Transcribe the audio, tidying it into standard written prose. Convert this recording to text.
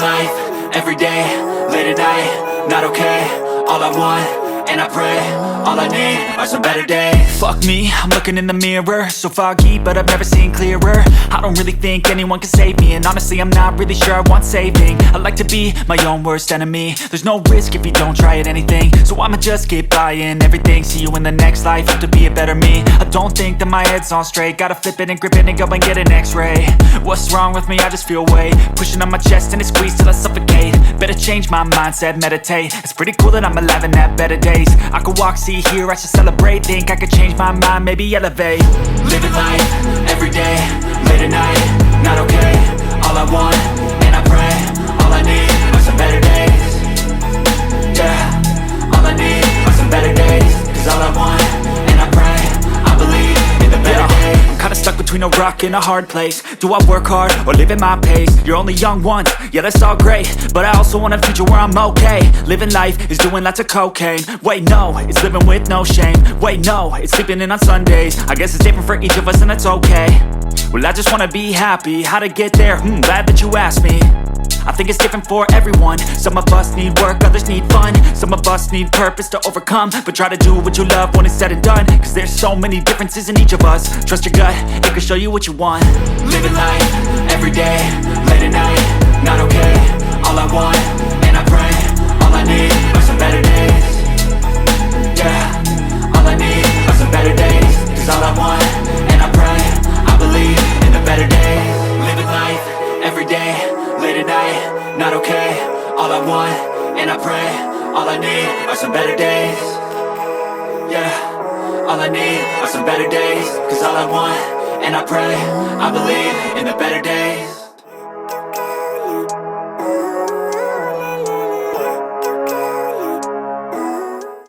life, everyday, late at night, not okay. All I want, and I pray, all I need are some better days. Fuck me, I'm looking in the mirror, so foggy, but I've never seen clearer. I don't really think anyone can save me, and honestly I'm not really sure I want saving. I like to be my own worst enemy. There's no risk if you don't try at anything, so I'ma just keep buying everything. See you in the next life, have to be a better me. I don't think that my head's on straight, gotta flip it and grip it and go and get an x-ray. What's wrong with me? I just feel weight pushing on my chest and it squeezes till I suffocate. Better change my mindset, meditate. It's pretty cool that I'm alive and have better days. I could walk, see, hear, I should celebrate. Think I could change my mind, maybe elevate. Living life, everyday, late at night, not okay. All I want, and I pray, all I need are some better days. Yeah, all I need are some better days. Cause all I want, and I pray, I believe in the better days. I'm kinda stuck between a rock and a hard place. Do I work hard or live at my pace? You're only young once, yeah that's all great, but I also want a future where I'm okay. Living life is doing lots of cocaine. Wait no, it's living with no shame. Wait no, it's sleeping in on Sundays. I guess it's different for each of us and that's okay. Well I just wanna be happy, how to get there? Glad that you asked me. I think it's different for everyone. Some of us need work, others need fun. Some of us need purpose to overcome. But try to do what you love when it's said and done. Cause there's so many differences in each of us. Trust your gut, it can show you what you want. Living life, everyday, late at night, not okay. All I want, and I pray, all I need are some better days. Yeah, all I need are some better days. Cause all I want, and I pray, I believe in the better days. Living life, everyday, late at night, not okay. All I want, and I pray, all I need are some better days. Yeah, all I need are some better days. Cause all I want, and I pray, I believe in the better days.